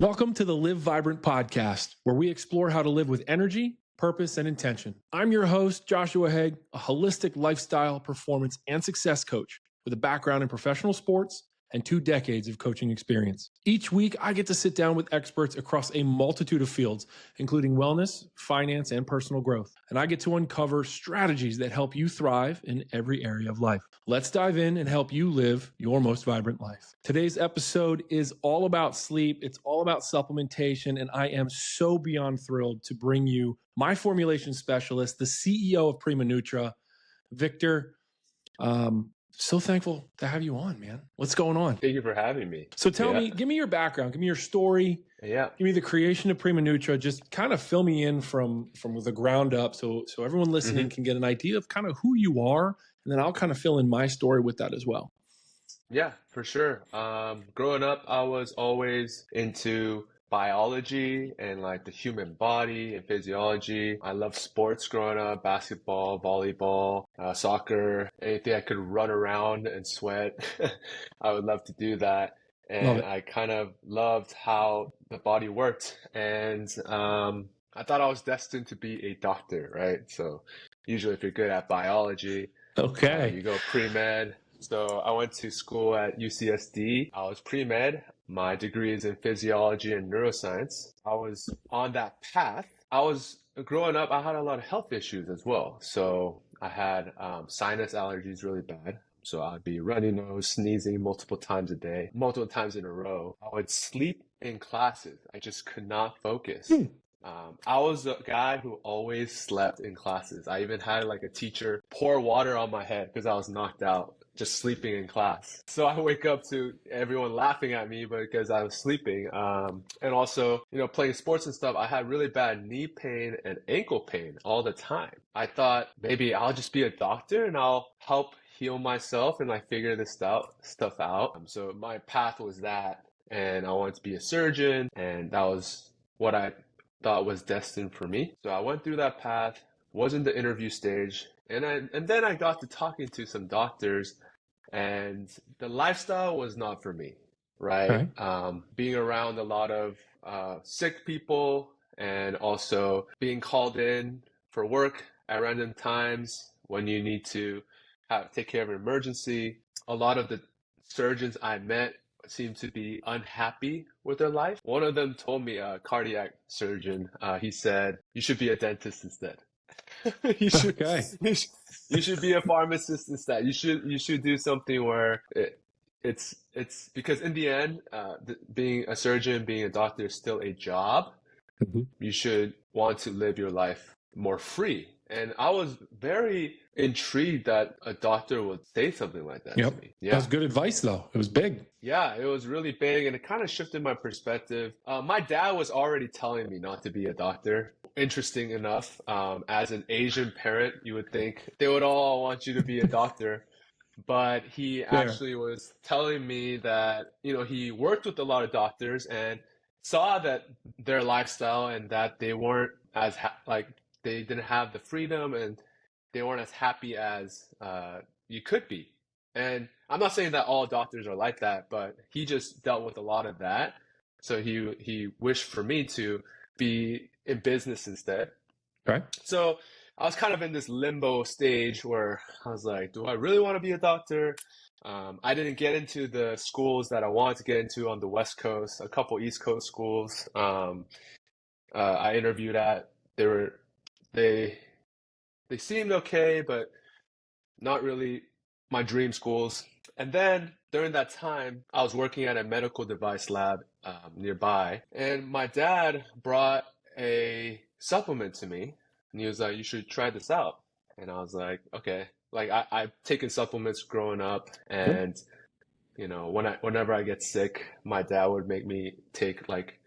Welcome to the Live Vybrant Podcast, where we explore how to live with energy, purpose, and intention. I'm your host, Joshua Haag, a holistic lifestyle, performance, and success coach with a background in professional sports and 2 decades of coaching experience. Each week, I get to sit down with experts across a multitude of fields, including wellness, finance, and personal growth. And I get to uncover strategies that help you thrive in every area of life. Let's dive in and help you live your most vibrant life. Today's episode is all about sleep. It's all about supplementation. And I am so beyond thrilled to bring you my formulation specialist, the CEO of Prima Nutra, Victor. So thankful to have you on, man. What's going on? Thank you for having me. So tell me, give me your background, give me your story. Yeah. Give me the creation of Prima Nutra. Just kind of fill me in from the ground up so everyone listening can get an idea of kind of who you are. And then I'll kind of fill in my story with that as well. Yeah, for sure. Growing up, I was always into biology and like the human body and physiology. I loved sports growing up, basketball, volleyball, soccer, anything I could run around and sweat. I would love to do that. And I kind of loved how the body worked. And I thought I was destined to be a doctor, right? So usually if you're good at biology, you go pre-med. So I went to school at UCSD. I was pre-med. My degree is in physiology and neuroscience. I was on that path. Growing up, I had a lot of health issues as well. So I had sinus allergies really bad. So I'd be runny nose, sneezing multiple times a day, multiple times in a row. I would sleep in classes. I just could not focus. I was a guy who always slept in classes. I even had like a teacher pour water on my head because I was knocked out just sleeping in class. So I wake up to everyone laughing at me because I was sleeping. And also, playing sports and stuff, I had really bad knee pain and ankle pain all the time. I thought maybe I'll just be a doctor and I'll help heal myself and like figure this stuff out. So my path was that, and I wanted to be a surgeon, and that was what I thought was destined for me. So I went through that path, was in the interview stage, and then I got to talking to some doctors, and the lifestyle was not for me, right? Being around a lot of sick people, and also being called in for work at random times when you need to take care of an emergency. A lot of the surgeons I met seem to be unhappy with their life. One of them told me, a cardiac surgeon, he said, you should be a dentist instead. you should be a pharmacist instead. You should do something where it's because in the end, being a surgeon, being a doctor is still a job. You should want to live your life more free. And I was very intrigued that a doctor would say something like that to me. Yeah. That was good advice, though. It was big. Yeah, it was really big, and it kind of shifted my perspective. My dad was already telling me not to be a doctor. Interesting enough, as an Asian parent, you would think they would all want you to be a doctor. But he actually was telling me that, he worked with a lot of doctors and saw that their lifestyle and that they weren't as they didn't have the freedom and they weren't as happy as you could be. And I'm not saying that all doctors are like that, but he just dealt with a lot of that. So he wished for me to be in business instead. Right. So I was kind of in this limbo stage where I was like, do I really want to be a doctor? I didn't get into the schools that I wanted to get into on the West Coast, a couple East Coast schools. I interviewed at. They seemed okay, but not really my dream schools. And then during that time, I was working at a medical device lab nearby, and my dad brought a supplement to me, and he was like, you should try this out. And I was like, okay. Like I've taken supplements growing up, and whenever I get sick, my dad would make me take like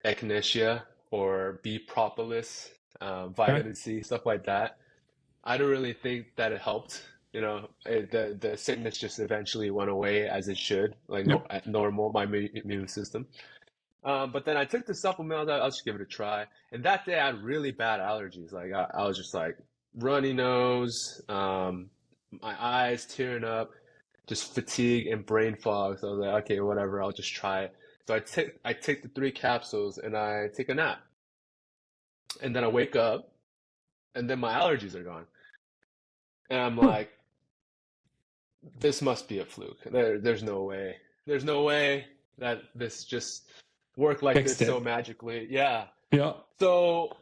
echinacea or bee propolis, vitamin C, stuff like that. I don't really think that it helped. The sickness just eventually went away as it should, like at normal, my immune system. But then I took the supplement. I thought I'll just give it a try. And that day I had really bad allergies. Like I was just like runny nose, my eyes tearing up, just fatigue and brain fog. So I was like, okay, whatever, I'll just try it. So I take the 3 capsules and I take a nap. And then I wake up and then my allergies are gone. And I'm like, this must be a fluke. There's no way. There's no way that this just worked like Fixed this so it. magically. Yeah. Yeah. So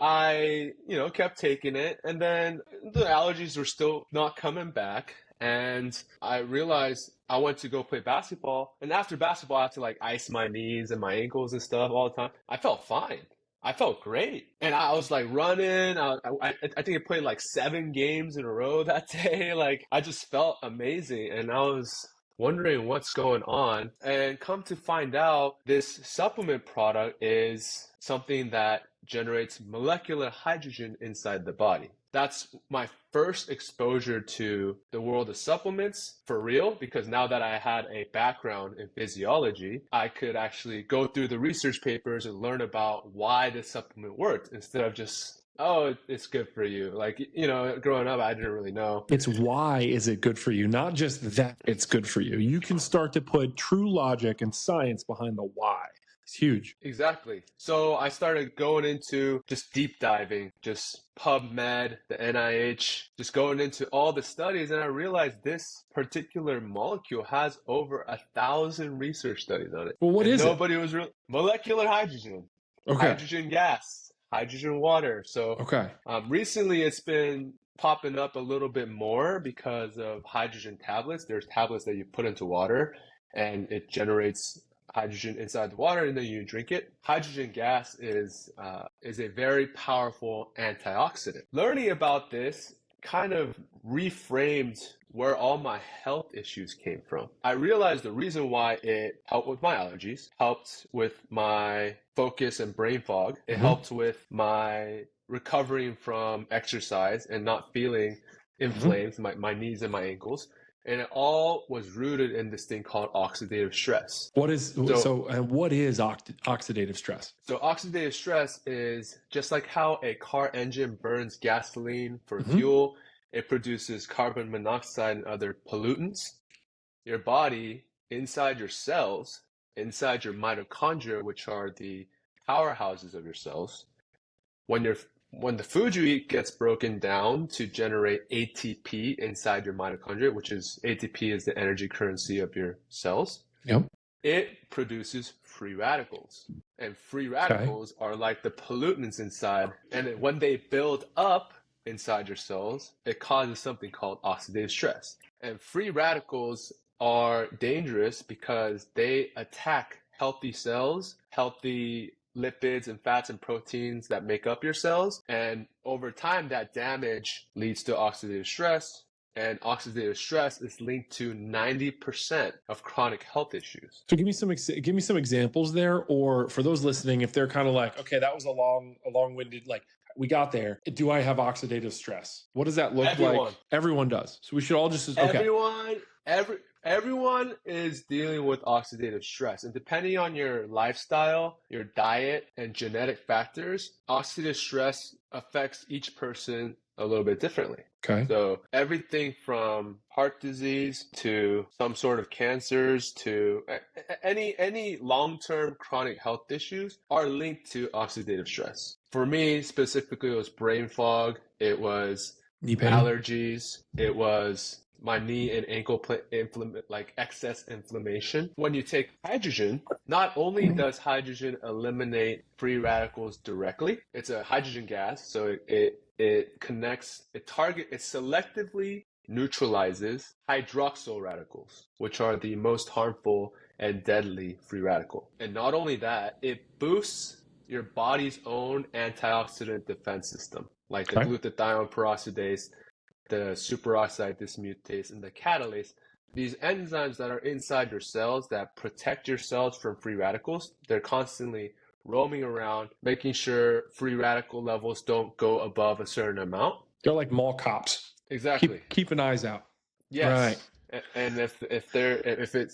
I, kept taking it, and then the allergies were still not coming back. And I realized I went to go play basketball, and after basketball, I had to like ice my knees and my ankles and stuff all the time. I felt fine. I felt great, and I was like running. I think I played like 7 games in a row that day. Like I just felt amazing, and I was wondering what's going on. And come to find out, this supplement product is something that generates molecular hydrogen inside the body. That's my first exposure to the world of supplements for real, because now that I had a background in physiology, I could actually go through the research papers and learn about why this supplement worked instead of just, oh, it's good for you. Like, growing up, I didn't really know. It's why is it good for you, not just that it's good for you. You can start to put true logic and science behind the why. It's huge. Exactly. So I started going into just deep diving, just PubMed, the NIH, just going into all the studies. And I realized this particular molecule has over 1,000 research studies on it. Well, what is it? Nobody was real. Molecular hydrogen, Okay. hydrogen gas, hydrogen water. So Okay. Recently it's been popping up a little bit more because of hydrogen tablets. There's tablets that you put into water and it generates hydrogen inside the water, and then you drink it. Hydrogen gas is a very powerful antioxidant. Learning about this kind of reframed where all my health issues came from. I realized the reason why it helped with my allergies, helped with my focus and brain fog, it helped with my recovering from exercise and not feeling inflamed, my knees and my ankles. And it all was rooted in this thing called oxidative stress. What is oxidative stress? So oxidative stress is just like how a car engine burns gasoline for fuel, it produces carbon monoxide and other pollutants. Your body, inside your cells, inside your mitochondria, which are the powerhouses of your cells, when the food you eat gets broken down to generate ATP inside your mitochondria, which is ATP is the energy currency of your cells. Yep. It produces free radicals. And free radicals are like the pollutants inside. And when they build up inside your cells, it causes something called oxidative stress. And free radicals are dangerous because they attack healthy cells, healthy lipids and fats and proteins that make up your cells. And over time, that damage leads to oxidative stress. And oxidative stress is linked to 90% of chronic health issues. So give me some examples there, or for those listening, if they're kind of like, okay, that was a long-winded, like we got there. Do I have oxidative stress? What does that look like? Everyone does. So we should all just Everyone is dealing with oxidative stress, and depending on your lifestyle, your diet, and genetic factors, oxidative stress affects each person a little bit differently. Okay. So everything from heart disease to some sort of cancers to any long-term chronic health issues are linked to oxidative stress. For me specifically, it was brain fog, it was knee pain, allergies, it was my knee and ankle like excess inflammation. When you take hydrogen, not only does hydrogen eliminate free radicals directly, it's a hydrogen gas, so it selectively neutralizes hydroxyl radicals, which are the most harmful and deadly free radical. And not only that, it boosts your body's own antioxidant defense system, like the glutathione peroxidase, the superoxide dismutase, and the catalase. These enzymes that are inside your cells that protect your cells from free radicals, they're constantly roaming around, making sure free radical levels don't go above a certain amount. They're like mall cops. Exactly. Keep an eyes out. Yes. Right. And if it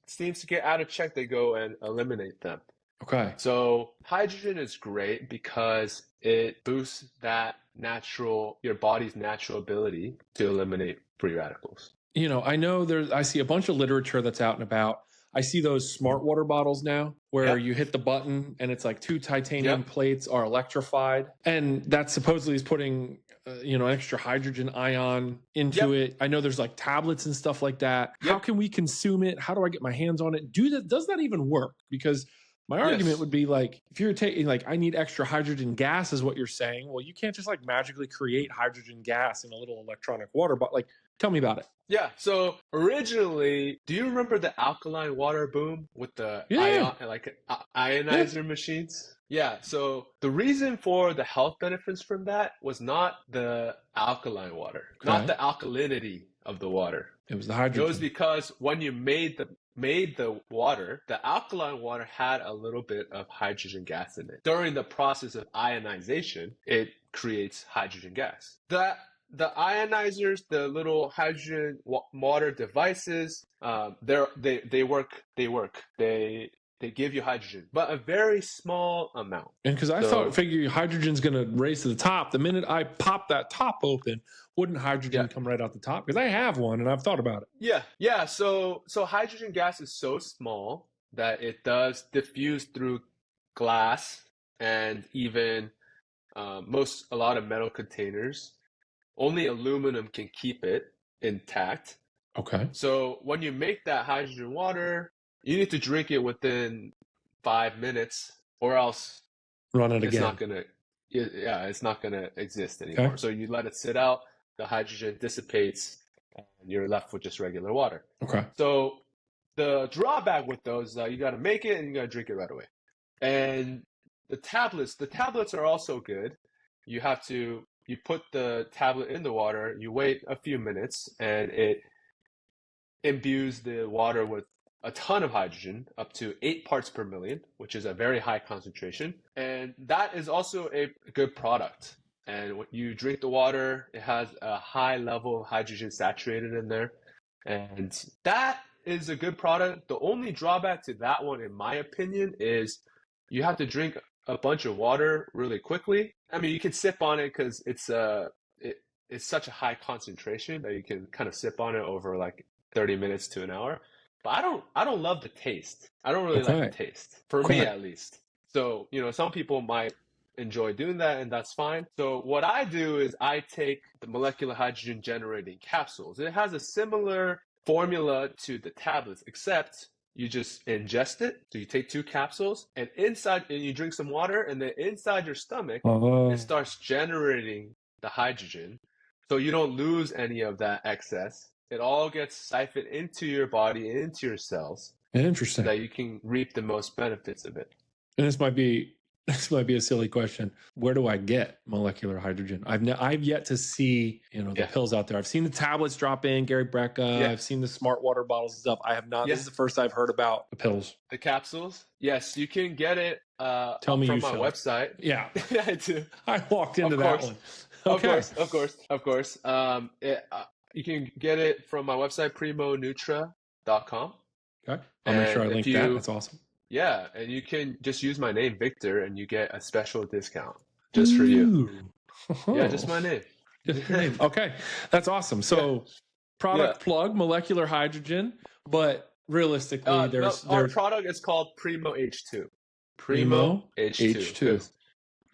seems to get out of check, they go and eliminate them. Okay. So hydrogen is great because it boosts your body's natural ability to eliminate free radicals. I know I see a bunch of literature that's out and about I see those smart water bottles now where you hit the button and it's like 2 titanium plates are electrified. And that supposedly is putting, extra hydrogen ion into it. I know there's like tablets and stuff like that. How can we consume it? How do I get my hands on it? Does that even work? Because my argument would be like, if you're taking like, I need extra hydrogen gas is what you're saying. Well, you can't just like magically create hydrogen gas in a little electronic water, but like, tell me about it. Yeah. So originally, do you remember the alkaline water boom with the ionizer machines? Yeah. So the reason for the health benefits from that was not the alkaline water, not the alkalinity of the water. It was the hydrogen. It was because when you made the water, the alkaline water had a little bit of hydrogen gas in it. During the process of ionization, it creates hydrogen gas. The ionizers, the little hydrogen water devices, they work. They give you hydrogen, but a very small amount. And because I figure hydrogen's going to race to the top. The minute I pop that top open, wouldn't hydrogen come right out the top? Because I have one and I've thought about it. Yeah. So hydrogen gas is so small that it does diffuse through glass and even a lot of metal containers. Only aluminum can keep it intact. Okay. So when you make that hydrogen water, you need to drink it within 5 minutes, or else run it it's again. It's not gonna exist anymore. Okay. So you let it sit out, the hydrogen dissipates, and you're left with just regular water. Okay. So the drawback with those is that you got to make it and you got to drink it right away. And the tablets are also good. You put the tablet in the water, you wait a few minutes, and it imbues the water with a ton of hydrogen, up to 8 parts per million, which is a very high concentration. And that is also a good product. And when you drink the water, it has a high level of hydrogen saturated in there. And that is a good product. The only drawback to that one, in my opinion, is you have to drink a bunch of water really quickly. I mean, you can sip on it because it's such a high concentration that you can kind of sip on it over like 30 minutes to an hour. But I don't love the taste. I don't really like the taste, for me at least. So, some people might enjoy doing that, and that's fine. So what I do is I take the molecular hydrogen generating capsules. It has a similar formula to the tablets, except you just ingest it. So you take 2 capsules, and you drink some water, and then inside your stomach, it starts generating the hydrogen. So you don't lose any of that excess. It all gets siphoned into your body, into your cells. Interesting. So that you can reap the most benefits of it. And this might be a silly question. Where do I get molecular hydrogen? I've yet to see, the pills out there. I've seen the tablets drop in, Gary Brecka. I've seen the smart water bottles and stuff. I have not. This is the first I've heard about the pills. The capsules? Yes, you can get it from my website. Yeah. I do. I walked into that one. Okay. Of course. You can get it from my website, primonutra.com. Okay. I'll make sure I link that. That's awesome. Yeah, and you can just use my name, Victor, and you get a special discount just for you. Yeah, just my name. Just your name. Okay, that's awesome. So, product plug, molecular hydrogen, but realistically, our product is called Primo H2. Primo H2.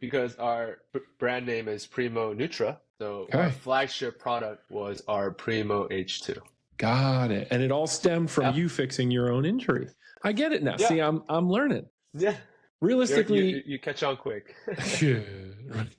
Because our brand name is Primo Nutra, so our flagship product was our Primo H2. Got it. And it all stemmed from you fixing your own injury. I get it now. Yeah. See, I'm learning. Yeah. Realistically, you catch on quick.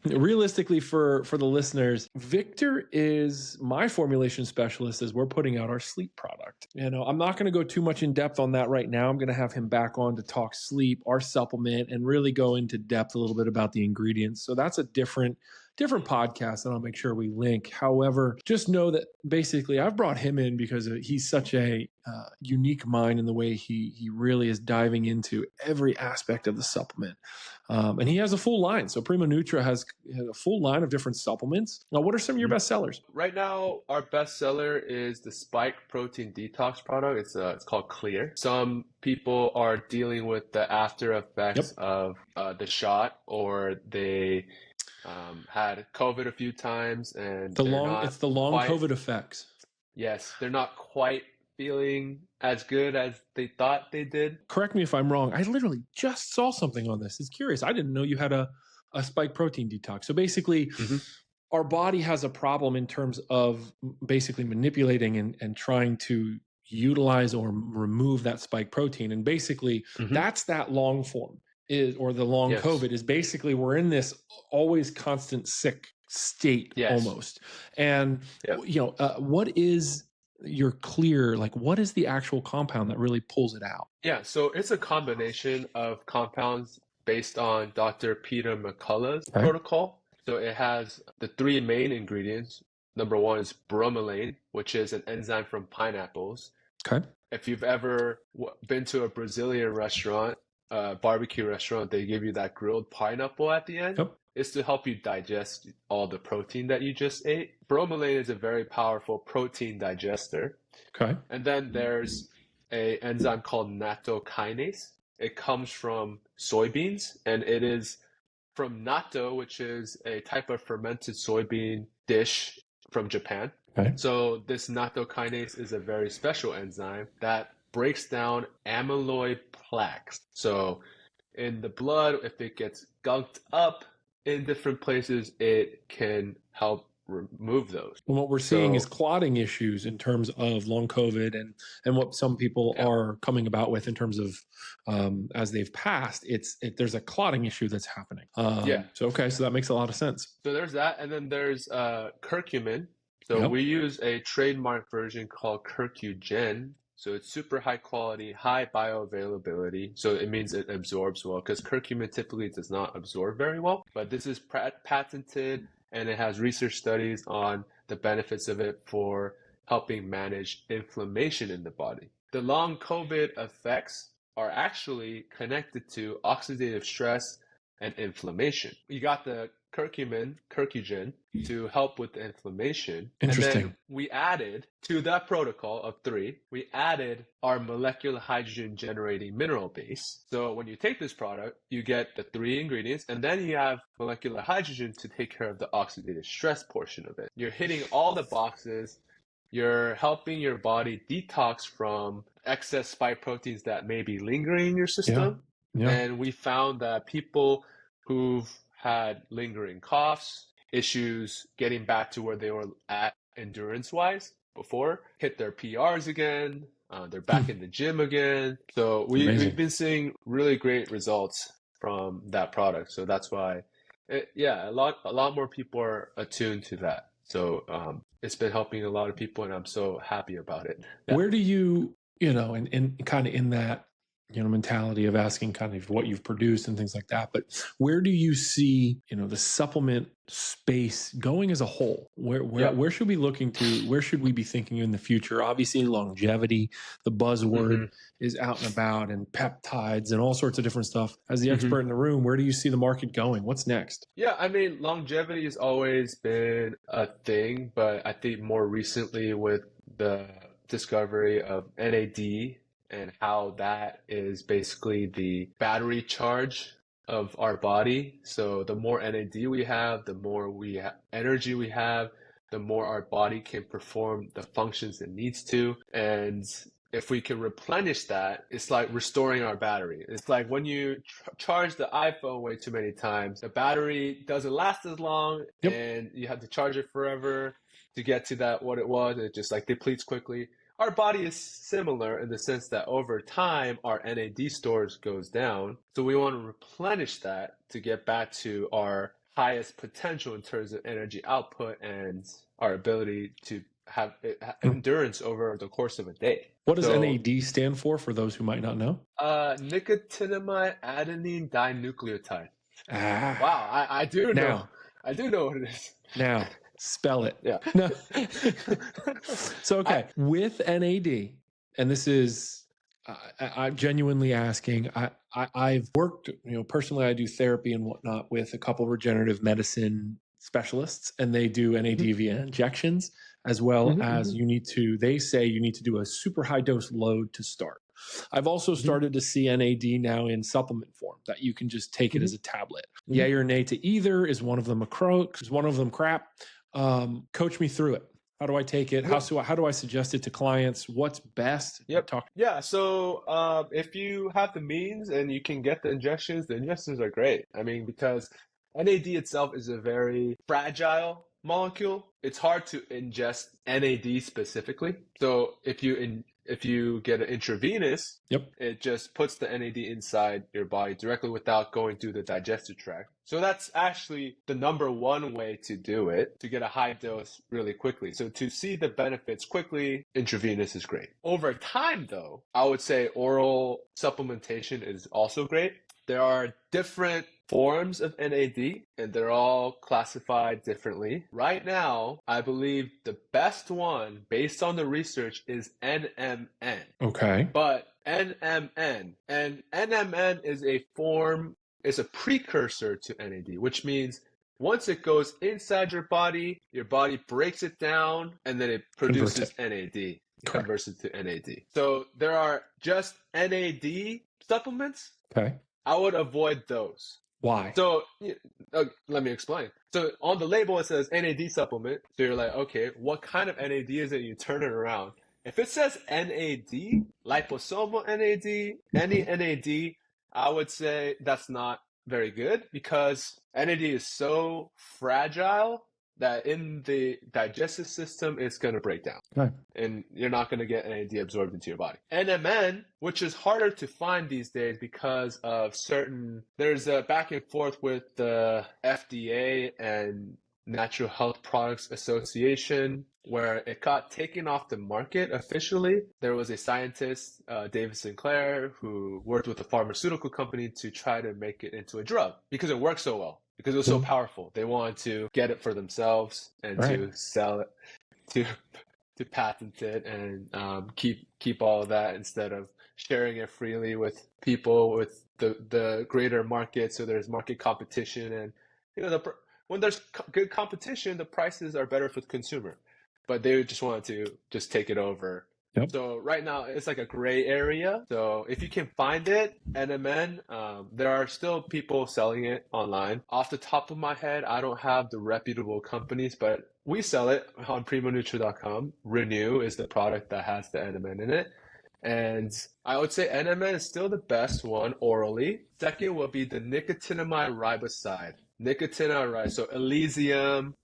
Realistically, for the listeners, Victor is my formulation specialist as we're putting out our sleep product. I'm not going to go too much in depth on that right now. I'm going to have him back on to talk sleep, our supplement, and really go into depth a little bit about the ingredients. So that's a different podcast, and I'll make sure we link. However, just know that basically I've brought him in because he's such a unique mind in the way he really is diving into every aspect of the supplement. And he has a full line. So Primo Nutra has a full line of different supplements. Now, what are some of your best sellers? Right now, our best seller is the Spike Protein Detox product. It's called Clear. Some people are dealing with the after effects of the shot, or they had COVID a few times, and it's the long quite, COVID effects. Yes, they're not quite feeling as good as they thought they did. Correct me if I'm wrong. I literally just saw something on this. It's curious. I didn't know you had a spike protein detox. So basically, our body has a problem in terms of basically manipulating and trying to utilize or remove that spike protein. And basically, that's that long form or the long COVID is basically we're in this always constant sick state almost. And, what is what is the actual compound that really pulls it out? Yeah, so it's a combination of compounds based on Dr. Peter McCullough's protocol. So it has the three main ingredients. Number one is bromelain, which is an enzyme from pineapples. Okay. If you've ever been to a Brazilian restaurant, barbecue restaurant, they give you that grilled pineapple at the end. Yep. Is to help you digest all the protein that you just ate. Bromelain is a very powerful protein digester. Okay. And then there's an enzyme called nattokinase. It comes from soybeans, and it is from natto, which is a type of fermented soybean dish from Japan. Okay. So this nattokinase is a very special enzyme that breaks down amyloid plaques. So in the blood, if it gets gunked up in different places, it can help remove those. And what we're seeing is clotting issues in terms of long COVID and what some people are coming about with in terms of as they've passed, there's a clotting issue that's happening. So that makes a lot of sense. So there's that, and then there's curcumin. So we use a trademark version called Curcugen. So it's super high quality, high bioavailability. So it means it absorbs well, because curcumin typically does not absorb very well. But this is patented, and it has research studies on the benefits of it for helping manage inflammation in the body. The long COVID effects are actually connected to oxidative stress and inflammation. You got the curcugen, to help with the inflammation. Interesting. And then we added to that protocol of 3, we added our molecular hydrogen generating mineral base. So when you take this product, you get the 3 ingredients, and then you have molecular hydrogen to take care of the oxidative stress portion of it. You're hitting all the boxes. You're helping your body detox from excess spike proteins that may be lingering in your system. And we found that people who've had lingering coughs, issues getting back to where they were at endurance-wise before, hit their PRs again. They're back in the gym again. So we've been seeing really great results from that product. So that's why, a lot more people are attuned to that. So it's been helping a lot of people, and I'm so happy about it. Where do you, and kind of in that, mentality of asking kind of what you've produced and things like that. But where do you see, the supplement space going as a whole? Where should we looking to, where should we be thinking in the future? Obviously longevity, the buzzword is out and about, and peptides and all sorts of different stuff. As the expert in the room, where do you see the market going? What's next? Yeah, I mean, longevity has always been a thing, but I think more recently with the discovery of NAD and how that is basically the battery charge of our body. So the more NAD we have, the more energy we have, the more our body can perform the functions it needs to. And if we can replenish that, it's like restoring our battery. It's like when you charge the iPhone way too many times, the battery doesn't last as long, and you have to charge it forever to get to that what it was. It just like depletes quickly. Our body is similar in the sense that over time, our NAD stores goes down. So we want to replenish that to get back to our highest potential in terms of energy output and our ability to have endurance over the course of a day. What does NAD stand for those who might not know? Nicotinamide adenine dinucleotide. Wow, I do know. I do know what it is. Now, spell it. Yeah. No. So, with NAD, and this is, I'm genuinely asking, I've worked, personally, I do therapy and whatnot with a couple regenerative medicine specialists, and they do NAD via injections, as well as they say you need to do a super high dose load to start. I've also started to see NAD now in supplement form, that you can just take it as a tablet. Yay or nay to either? Is one of them a croak? Is one of them crap? Coach me through it. How do I take it? Yep. How do I suggest it to clients? What's best? Yep. Yeah. So if you have the means and you can get the injections are great. I mean, because NAD itself is a very fragile molecule. It's hard to ingest NAD specifically. So if you get an intravenous, it just puts the NAD inside your body directly without going through the digestive tract. So that's actually the number one way to do it, to get a high dose really quickly. So to see the benefits quickly, intravenous is great. Over time, though, I would say oral supplementation is also great. There are different forms of NAD, and they're all classified differently. Right now, I believe the best one, based on the research, is NMN. Okay. But NMN is a precursor to NAD, which means once it goes inside your body breaks it down, and then it produces NAD. Converts it to NAD. So there are just NAD supplements. Okay. I would avoid those. Why? So let me explain. So on the label, it says NAD supplement. So you're like, okay, what kind of NAD is it? You turn it around. If it says NAD, liposomal NAD, any NAD, I would say that's not very good, because NAD is so fragile that in the digestive system, it's going to break down. Okay. And you're not going to get NAD absorbed into your body. NMN, which is harder to find these days because of there's a back and forth with the FDA and Natural Health Products Association, where it got taken off the market officially. There was a scientist, David Sinclair, who worked with a pharmaceutical company to try to make it into a drug because it worked so well. Because it was so powerful. They wanted to get it for themselves and to sell it, to patent it, and keep all of that instead of sharing it freely with people with the greater market. So there's market competition, and when there's good competition, the prices are better for the consumer. But they just wanted to just take it over. Yep. So right now it's like a gray area. So if you can find it, NMN, there are still people selling it online. Off the top of my head, I don't have the reputable companies, but we sell it on PrimoNutri.com. Renew is the product that has the NMN in it. And I would say NMN is still the best one orally. Second will be the nicotinamide riboside. So Elysium,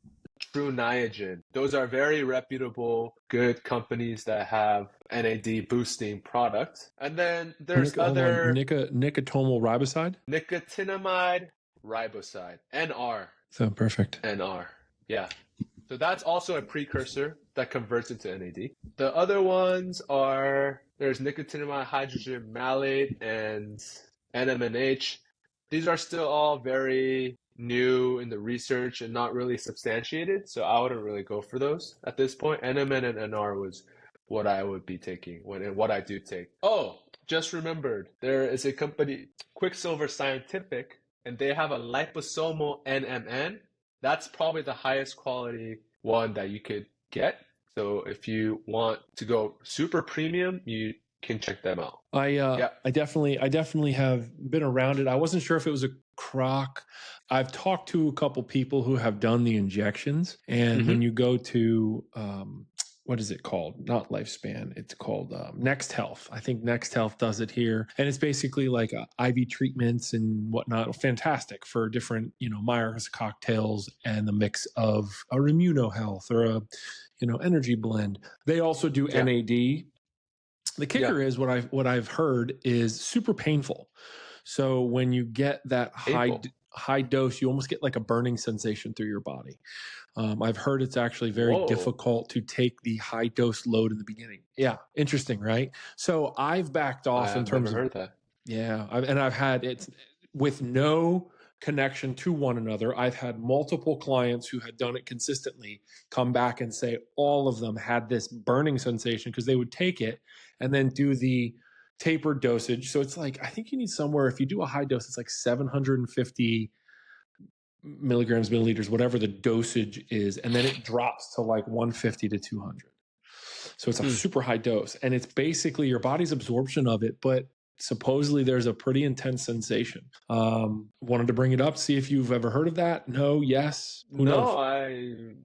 True Niagen. Those are very reputable, good companies that have NAD boosting products. And then there's nicotinamide riboside? Nicotinamide riboside. NR. So perfect. NR. Yeah. So that's also a precursor that converts into NAD. The other ones there's nicotinamide hydrogen malate and NMNH. These are still all very new in the research and not really substantiated, so I wouldn't really go for those at this point. NMN and NR was what I would be taking and what I do take. Oh, just remembered, there is a company, Quicksilver Scientific, and they have a liposomal NMN. That's probably the highest quality one that you could get. So if you want to go super premium, you can check them out. I definitely have been around it. I wasn't sure if it was a crock. I've talked to a couple people who have done the injections, and when you go to what is it called? Not Lifespan. It's called Next Health. I think Next Health does it here, and it's basically like IV treatments and whatnot. Fantastic for different Myers cocktails and the mix of a Immuno Health or a energy blend. They also do NAD. The kicker is what I've heard is super painful. So when you get that high dose, you almost get like a burning sensation through your body. I've heard it's actually very difficult to take the high dose load in the beginning. Yeah, interesting, right? So I've backed off in terms of. I've never heard that. Yeah, I've had it with no connection to one another. I've had multiple clients who had done it consistently come back and say all of them had this burning sensation because they would take it and then do the tapered dosage. So it's like, I think you need somewhere, if you do a high dose, it's like 750 milligrams, milliliters, whatever the dosage is. And then it drops to like 150 to 200. So it's a super high dose. And it's basically your body's absorption of it, but supposedly there's a pretty intense sensation. Wanted to bring it up, see if you've ever heard of that. No, yes. Who knows?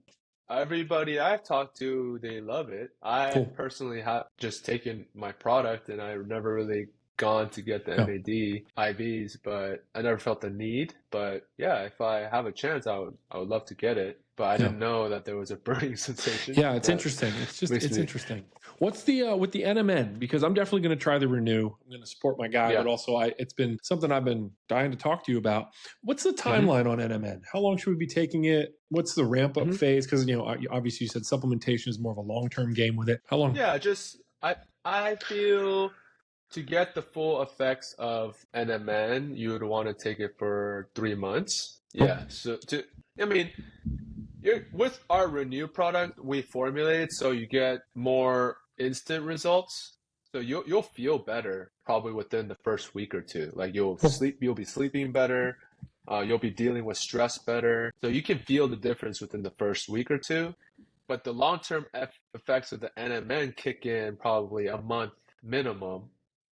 Everybody I've talked to, they love it. I Cool. personally have just taken my product and I've never really gone to get the Yeah. NAD IVs, but I never felt the need. But yeah, if I have a chance, I would love to get it. But I Yeah. didn't know that there was a burning sensation. Yeah, it's That interesting. makes It's me, interesting. What's the with the NMN? Because I'm definitely going to try the Renew. I'm going to support my guy, but yeah. also it's been something I've been dying to talk to you about. What's the hmm timeline on NMN? How long should we be taking it? What's the ramp up hmm phase? Because obviously you said supplementation is more of a long term game with it. How long? Yeah, I feel to get the full effects of NMN, you would want to take it for 3 months. Cool. Yeah. I mean, with our Renew product, we formulate so you get more instant results. So you'll feel better probably within the first week or two. Like you'll be sleeping better. You'll be dealing with stress better. So you can feel the difference within the first week or two. But the long-term effects of the NMN kick in probably a month minimum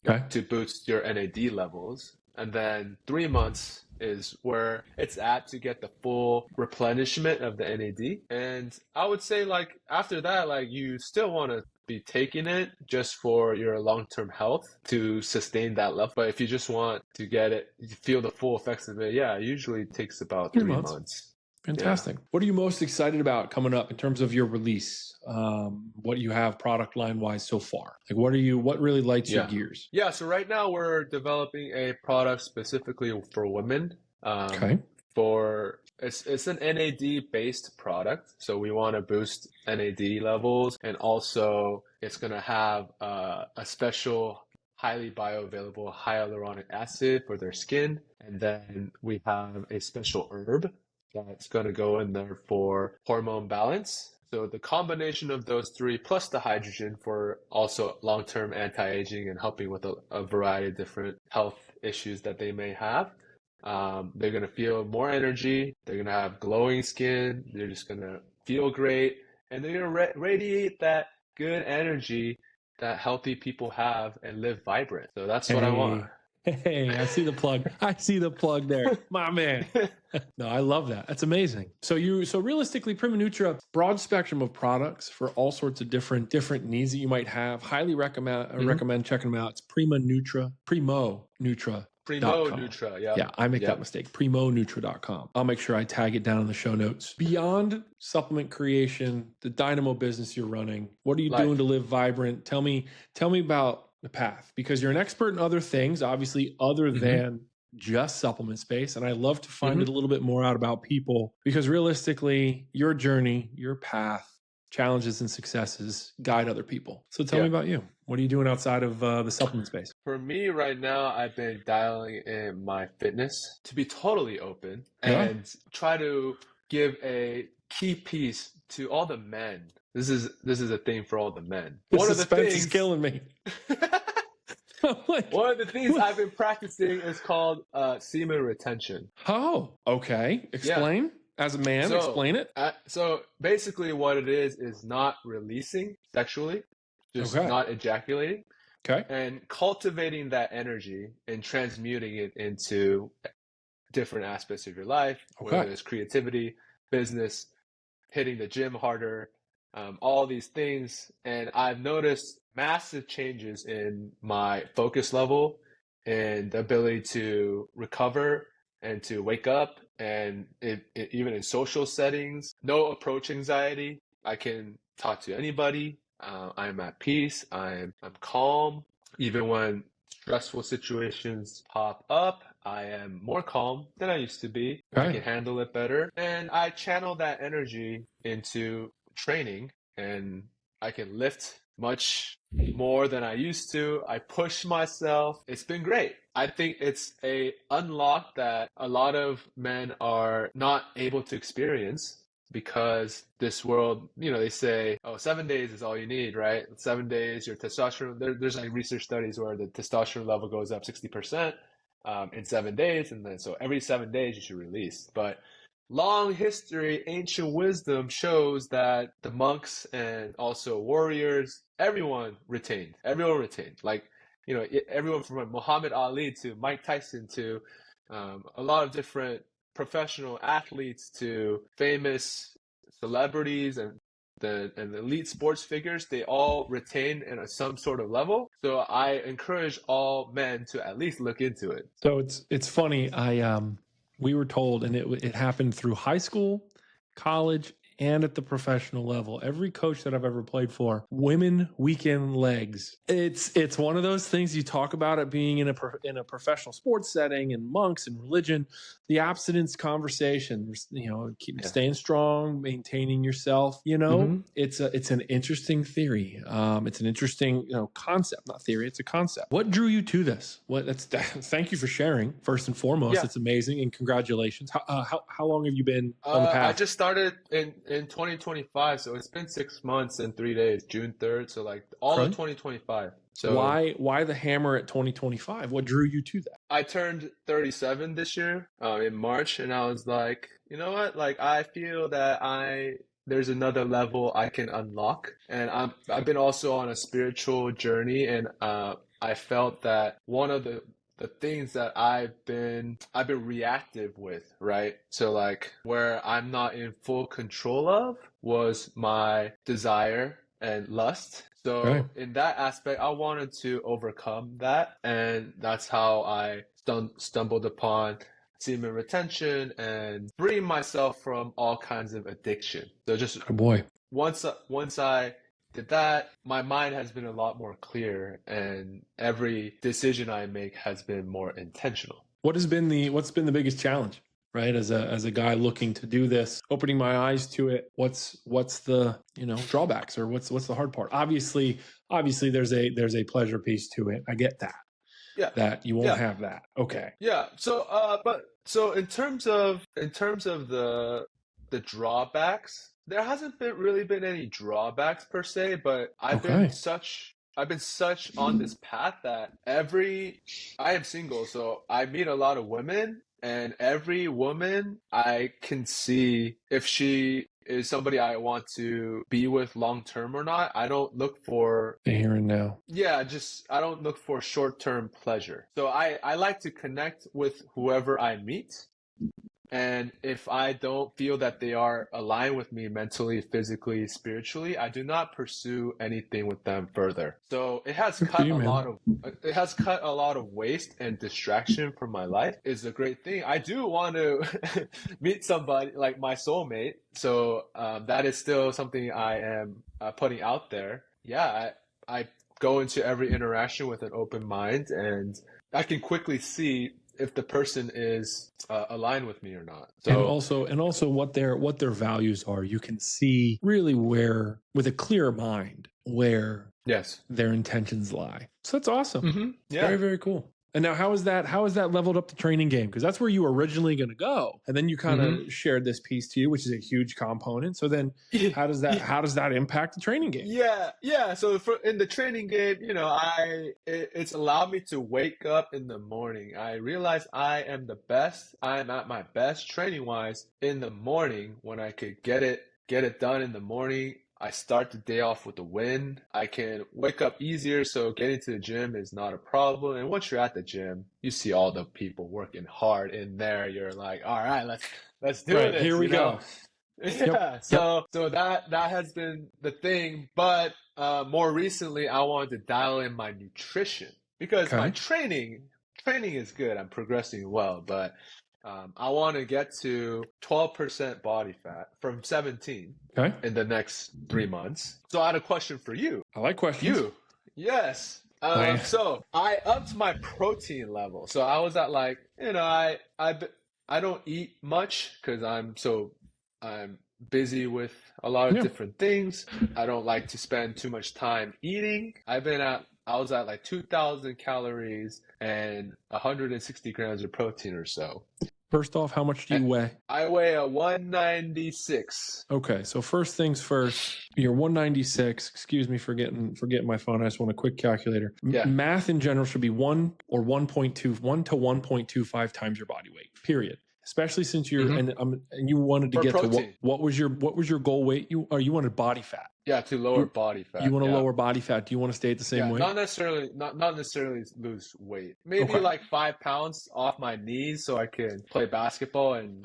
Okay. to boost your NAD levels. And then 3 months is where it's at to get the full replenishment of the NAD. And I would say like after that, like you still want to be taking it just for your long-term health to sustain that level. But if you just want to get it, you feel the full effects of it, yeah, it usually takes about 3 three months. months. Fantastic. What are you most excited about coming up in terms of your release? What you have product line wise so far? Like what really lights your Yeah. gears? Yeah. So right now we're developing a product specifically for women. Okay. It's an NAD based product. So we want to boost NAD levels, and also it's going to have a special highly bioavailable hyaluronic acid for their skin. And then we have a special herb that's going to go in there for hormone balance. So the combination of those three plus the hydrogen for also long-term anti-aging and helping with a variety of different health issues that they may have. They're going to feel more energy. They're going to have glowing skin. They're just going to feel great. And they're going to radiate that good energy that healthy people have and live vibrant. So that's what I want. Hey, I see the plug. I see the plug there. My man. No, I love that. That's amazing. So realistically, Prima Nutra, broad spectrum of products for all sorts of different needs that you might have. Highly recommend checking them out. It's Primo Nutra. Primo Nutra. Nutra, Yeah, I make that yep. mistake. PrimoNutra.com. I'll make sure I tag it down in the show notes. Beyond supplement creation, the dynamo business you're running, what are you doing to live vibrant? Tell me about the path, because you're an expert in other things, obviously, other than just supplement space. And I love to find it a little bit more out about people, because realistically, your journey, your path, challenges and successes guide other people. So tell me about you. What are you doing outside of the supplement space? For me right now, I've been dialing in my fitness to be totally open and try to give a key piece to all the men. This is a thing for all the men. The suspense is killing me. One of the things I've been practicing is called semen retention. Oh, okay. Explain. As a man, explain it. So basically what it is not releasing sexually, just not ejaculating. Okay. And cultivating that energy and transmuting it into different aspects of your life, whether it's creativity, business, hitting the gym harder, all these things. And I've noticed massive changes in my focus level and the ability to recover and to wake up, and even in social settings, no approach anxiety. I can talk to anybody. I'm at peace. I'm calm. Even when stressful situations pop up, I am more calm than I used to be. I can handle it better. And I channel that energy into training, and I can lift much more than I used to. I push myself. It's been great. I think it's a unlock that a lot of men are not able to experience, because this world, they say, 7 days is all you need, right? 7 days, your testosterone, there's like research studies where the testosterone level goes up 60% in 7 days. And then, so every 7 days you should release. But long history, ancient wisdom shows that the monks and also warriors, everyone retained. Like, everyone from Muhammad Ali to Mike Tyson to a lot of different professional athletes to famous celebrities and the elite sports figures, they all retain in some sort of level. So I encourage all men to at least look into it. So it's funny. We were told, and it happened through high school, college, and at the professional level. Every coach that I've ever played for, women weekend legs. It's one of those things you talk about it being in a professional sports setting and monks and religion. The abstinence conversation, keep staying strong, maintaining yourself. It's an interesting theory. It's an interesting concept, not theory. It's a concept. What drew you to this? Thank you for sharing. First and foremost, It's amazing and congratulations. How long have you been on the path? I just started in 2025, so it's been 6 months and 3 days. June 3rd, so like all of 2025. So why the hammer at 2025? What drew you to that? I turned 37 this year in March, and I was like, you know what? Like, I feel that there's another level I can unlock, and I've been also on a spiritual journey, and I felt that one of the things that I've been reactive with, right? So like where I'm not in full control of was my desire and lust. So in that aspect, I wanted to overcome that. And that's how I stumbled upon semen retention and freeing myself from all kinds of addiction. So just once I did that, my mind has been a lot more clear, and every decision I make has been more intentional. What's been the biggest challenge, right? As a guy looking to do this, opening my eyes to it, what's the drawbacks, or what's the hard part? Obviously there's a pleasure piece to it. I get that. Yeah. That you won't have that. Okay. Yeah. So in terms of the drawbacks, there hasn't really been any drawbacks per se, but I've been such on this path that I am single, so I meet a lot of women, and every woman I can see if she is somebody I want to be with long term or not. I don't look for the here and now. Yeah, I don't look for short-term pleasure. So I like to connect with whoever I meet. And if I don't feel that they are aligned with me mentally, physically, spiritually, I do not pursue anything with them further. So it has cut a lot of waste and distraction from my life. It's a great thing. I do want to meet somebody like my soulmate. So that is still something I am putting out there. Yeah, I go into every interaction with an open mind, and I can quickly see if the person is aligned with me or not. So, and also what their values are. You can see really where, with a clear mind, where their intentions lie. So that's awesome. Mm-hmm. Yeah. Very, very cool. And now how is that leveled up the training game? Because that's where you were originally going to go. And then you kind of shared this piece to you, which is a huge component. So then how does that impact the training game? Yeah. So in the training game, it's allowed me to wake up in the morning. I realize I am at my best training wise in the morning, when I could get it done in the morning. I start the day off with a win. I can wake up easier, so getting to the gym is not a problem. And once you're at the gym, you see all the people working hard in there. You're like, all right, let's do this. Here we go. Yeah. So that has been the thing. But more recently, I wanted to dial in my nutrition, because my training is good. I'm progressing well, but I want to get to 12% body fat from 17 in the next 3 months. So I had a question for you. I like questions. Yes. So I upped my protein level. So I was at I don't eat much because I'm busy with a lot of different things. I don't like to spend too much time eating. I was at like 2,000 calories and 160 grams of protein or so. First off, how much do you weigh? I weigh a 196. Okay, so first things first, you're 196. Excuse me for getting my phone. I just want a quick calculator. Math in general should be 1 to 1.25 times your body weight, period. Especially since you're and you wanted to get protein. To what was your goal weight? You wanted body fat. Yeah, to lower body fat. You want to lower body fat. Do you want to stay at the same weight? Not necessarily lose weight. Maybe like 5 pounds off my knees so I can play basketball and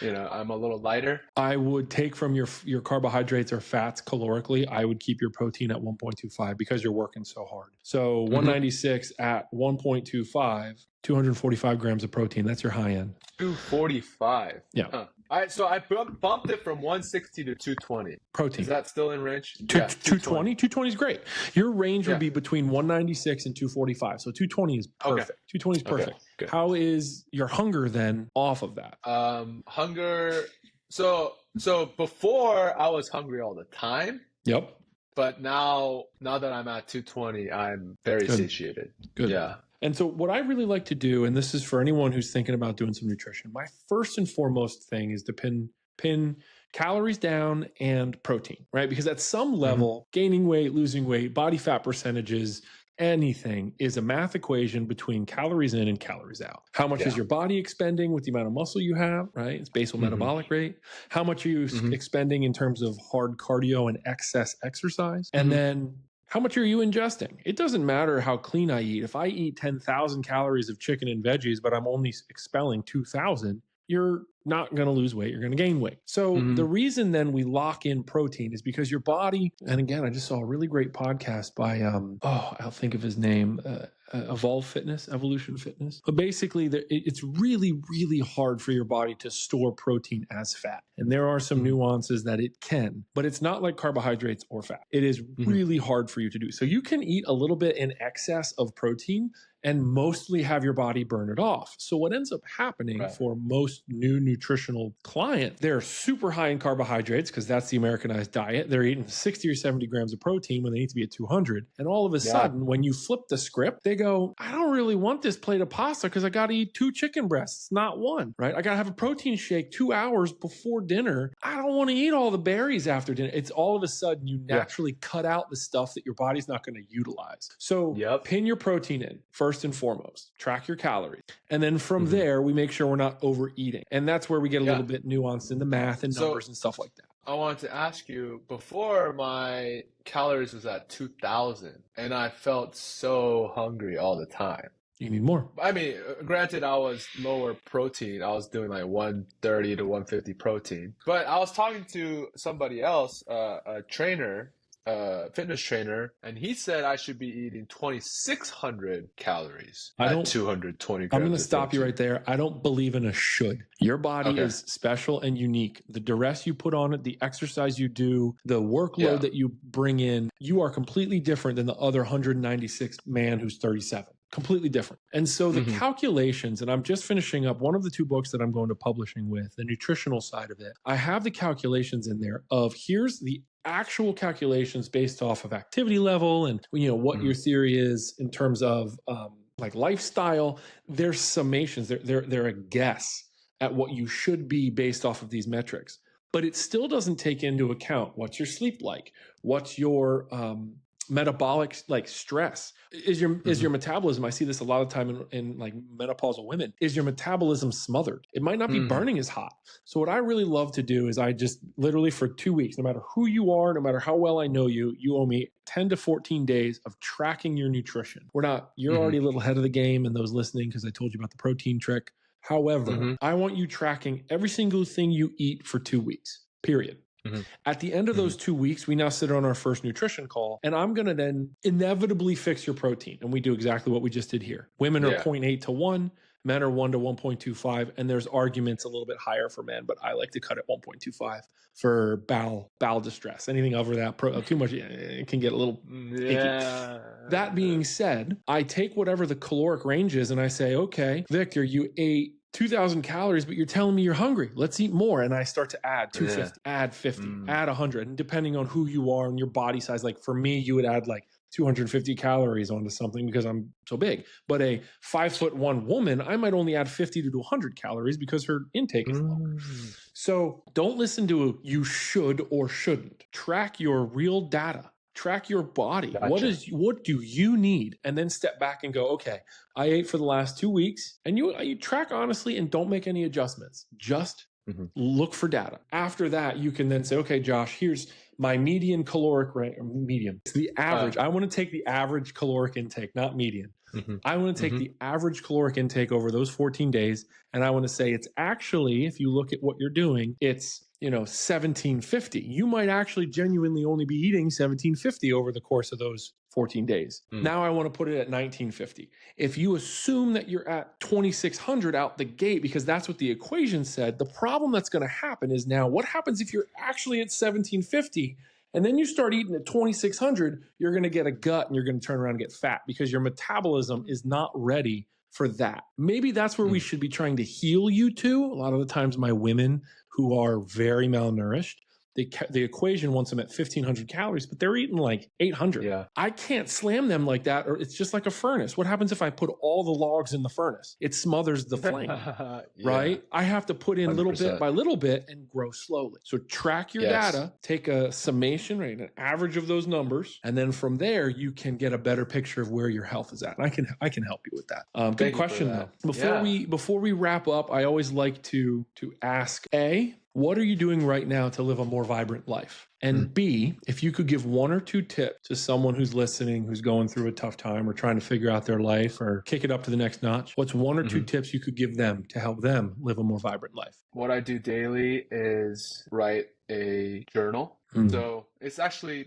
I'm a little lighter. I would take from your carbohydrates or fats calorically. I would keep your protein at 1.25 because you're working so hard. So 196 at 1.25, 245 grams of protein. That's your high end. 245. Yeah. Huh. All right. So I bumped it from 160 to 220. Protein. Is that still in range? 220. 220 is great. Your range would be between 196 and 245. So 220 is perfect. Okay. 220 is perfect. Okay. How is your hunger then off of that? Hunger. So before I was hungry all the time. Yep. But now that I'm at 220, I'm very satiated. Good. Yeah. And so what I really like to do, and this is for anyone who's thinking about doing some nutrition, my first and foremost thing is to pin calories down and protein, right? Because at some level, gaining weight, losing weight, body fat percentages, anything is a math equation between calories in and calories out. How much is your body expending with the amount of muscle you have, right? It's basal metabolic rate. How much are you expending in terms of hard cardio and excess exercise? And then how much are you ingesting? It doesn't matter how clean I eat. If I eat 10,000 calories of chicken and veggies, but I'm only expelling 2,000, you're not going to lose weight. You're going to gain weight. So the reason then we lock in protein is because your body, and again, I just saw a really great podcast by, I'll think of his name, Evolution Fitness. But basically, it's really, really hard for your body to store protein as fat. And there are some nuances that it can, but it's not like carbohydrates or fat. It is really hard for you to do. So you can eat a little bit in excess of protein and mostly have your body burn it off. So what ends up happening for most new nutritional client, they're super high in carbohydrates because that's the Americanized diet. They're eating 60 or 70 grams of protein when they need to be at 200. And all of a sudden, when you flip the script, they go, I don't really want this plate of pasta because I got to eat 2 chicken breasts, not 1, right? I got to have a protein shake 2 hours before dinner. I don't want to eat all the berries after dinner. It's all of a sudden you naturally cut out the stuff that your body's not going to utilize. So pin your protein in first and foremost, track your calories. And then from there, we make sure we're not overeating. And that's where we get a little bit nuanced in the math and numbers and stuff like that. I wanted to ask you, before my calories was at 2,000 and I felt so hungry all the time. You need more. I mean, granted, I was lower protein. I was doing like 130 to 150 protein. But I was talking to somebody else, a trainer, fitness trainer, and he said I should be eating 2,600 calories at 220 grams. I'm going to stop you right there. I don't believe in a should. Your body is special and unique. The duress you put on it, the exercise you do, the workload that you bring in, you are completely different than the other 196 man who's 37. Completely different. And so the calculations, and I'm just finishing up one of the 2 books that I'm going to publishing with, the nutritional side of it. I have the calculations in there of here's the actual calculations based off of activity level and what your theory is in terms of like lifestyle. Their summations, they're a guess at what you should be based off of these metrics. But it still doesn't take into account what's your sleep like, what's your metabolic like stress. Is your metabolism, I see this a lot of time in like menopausal women, is your metabolism smothered? It might not be burning as hot. So what I really love to do is I just literally for 2 weeks, no matter who you are, no matter how well I know you, you owe me 10 to 14 days of tracking your nutrition. You're already a little ahead of the game, and those listening, because I told you about the protein trick. However, I want you tracking every single thing you eat for 2 weeks, period. At the end of those 2 weeks, we now sit on our first nutrition call, and I'm going to then inevitably fix your protein. And we do exactly what we just did here. Women are 0.8 to 1, men are 1 to 1.25, and there's arguments a little bit higher for men, but I like to cut at 1.25 for bowel distress. Anything over that, too much, it can get a little icky. That being said, I take whatever the caloric range is, and I say, okay, Victor, you ate 2,000 calories, but you're telling me you're hungry. Let's eat more. And I start to add 250, add 50, add 100. And depending on who you are and your body size, like for me, you would add like 250 calories onto something because I'm so big. But a 5'1" woman, I might only add 50 to 100 calories because her intake is lower. So don't listen to you should or shouldn't. Track your real data. Track your body. Gotcha. What do you need? And then step back and go, okay, I ate for the last 2 weeks. And you track honestly and don't make any adjustments. Just look for data. After that, you can then say, okay, Josh, here's my median caloric range, medium. It's the average. I want to take the average caloric intake, not median. I want to take the average caloric intake over those 14 days. And I want to say it's actually, if you look at what you're doing, it's, 1750. You might actually genuinely only be eating 1750 over the course of those 14 days. Now I want to put it at 1950. If you assume that you're at 2600 out the gate, because that's what the equation said, the problem that's going to happen is now what happens if you're actually at 1750 and then you start eating at 2600, you're going to get a gut and you're going to turn around and get fat because your metabolism is not ready for that. Maybe that's where we should be trying to heal you to. A lot of the times my women who are very malnourished, the equation wants them at 1,500 calories, but they're eating like 800. Yeah. I can't slam them like that, or it's just like a furnace. What happens if I put all the logs in the furnace? It smothers the flame, right? I have to put in 100%. Little bit by little bit and grow slowly. So track your data, take a summation, right, an average of those numbers, and then from there you can get a better picture of where your health is at. And I can help you with that. Good question though. Before we wrap up, I always like to ask what are you doing right now to live a more vibrant life? And B, if you could give one or two tips to someone who's listening, who's going through a tough time or trying to figure out their life or kick it up to the next notch, what's one or two tips you could give them to help them live a more vibrant life? What I do daily is write a journal. So it's actually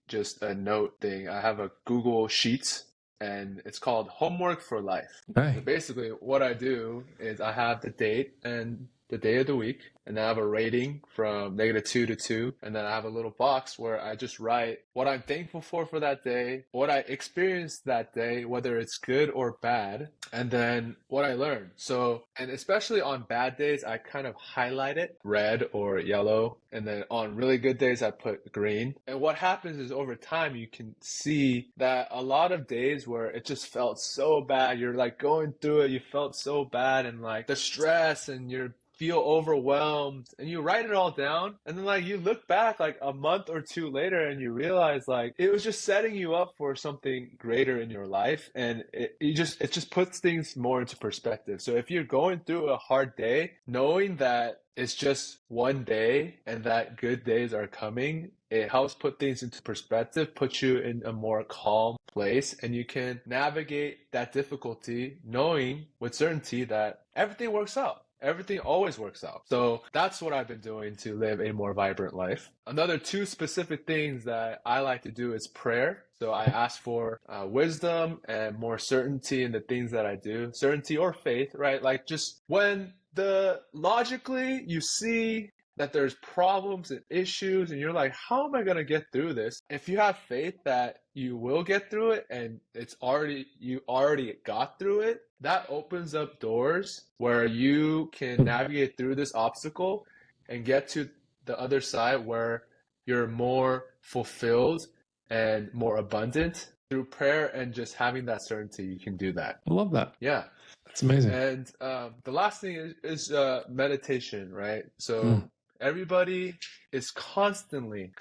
just a note thing. I have a Google Sheets and it's called Homework for Life. Right. So basically what I do is I have the date and the day of the week, and then I have a rating from -2 to 2, and then I have a little box where I just write what I'm thankful for that day, what I experienced that day, whether it's good or bad, and then what I learned. So, and especially on bad days, I kind of highlight it red or yellow, and then on really good days, I put green. And what happens is over time, you can see that a lot of days where it just felt so bad, you're like going through it, you felt so bad, and like the stress, and you're feel overwhelmed, and you write it all down, and then like you look back like a month or two later and you realize like it was just setting you up for something greater in your life, and it just puts things more into perspective. So if you're going through a hard day, knowing that it's just one day and that good days are coming, it helps put things into perspective, put you in a more calm place, and you can navigate that difficulty knowing with certainty that everything works out. Everything always works out. So that's what I've been doing to live a more vibrant life. Another two specific things that I like to do is prayer. So I ask for wisdom and more certainty in the things that I do. Certainty or faith, right? Like just when logically you see that there's problems and issues and you're like, how am I going to get through this? If you have faith that you will get through it and you already got through it, that opens up doors where you can navigate through this obstacle and get to the other side where you're more fulfilled and more abundant. Through prayer and just having that certainty, you can do that. I love that. Yeah. That's amazing. And the last thing is meditation, right? So everybody is constantly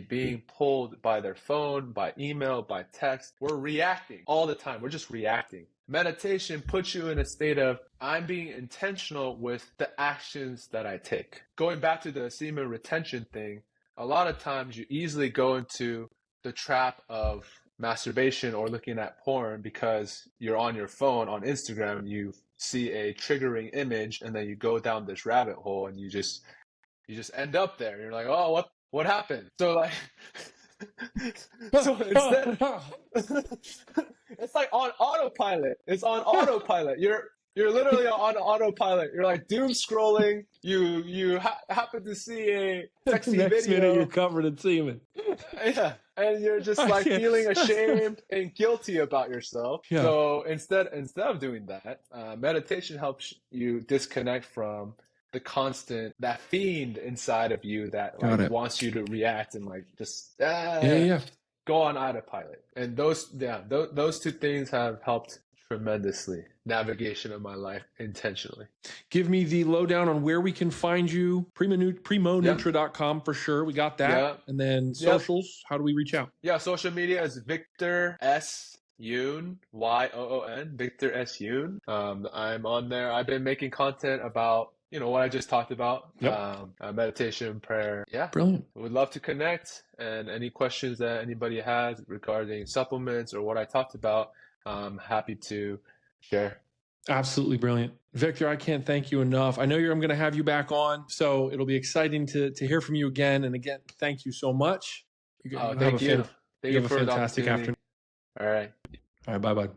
being pulled by their phone, by email, by text. We're reacting all the time. We're just reacting. Meditation puts you in a state of, I'm being intentional with the actions that I take. Going back to the semen retention thing, a lot of times you easily go into the trap of masturbation or looking at porn because you're on your phone, on Instagram, you see a triggering image, and then you go down this rabbit hole and you just end up there. You're like, oh, what happened? So like, so instead, it's like on autopilot. It's on autopilot. You're literally on autopilot. You're like doom scrolling. You happen to see a sexy Next video. minute you're covered in semen. Yeah, and you're just like feeling ashamed and guilty about yourself. Yeah. So instead of doing that, meditation helps you disconnect from the constant, that fiend inside of you that like wants you to react and like just go on autopilot. And those two things have helped tremendously navigation of my life intentionally. Give me the lowdown on where we can find you. Primonutra.com for sure. We got that. Yeah. And then socials, how do we reach out? Yeah, social media is Victor S. Yoon, Yoon, Victor S. Yoon. I'm on there. I've been making content about what I just talked about, Yep. meditation, prayer. Yeah. Brilliant. Would love to connect, and any questions that anybody has regarding supplements or what I talked about, I'm happy to share. Absolutely brilliant. Victor, I can't thank you enough. I know I'm going to have you back on, so it'll be exciting to hear from you again. And again, thank you so much. Thank you. Thank you have for a the fantastic opportunity. afternoon. All right. All right. Bye-bye.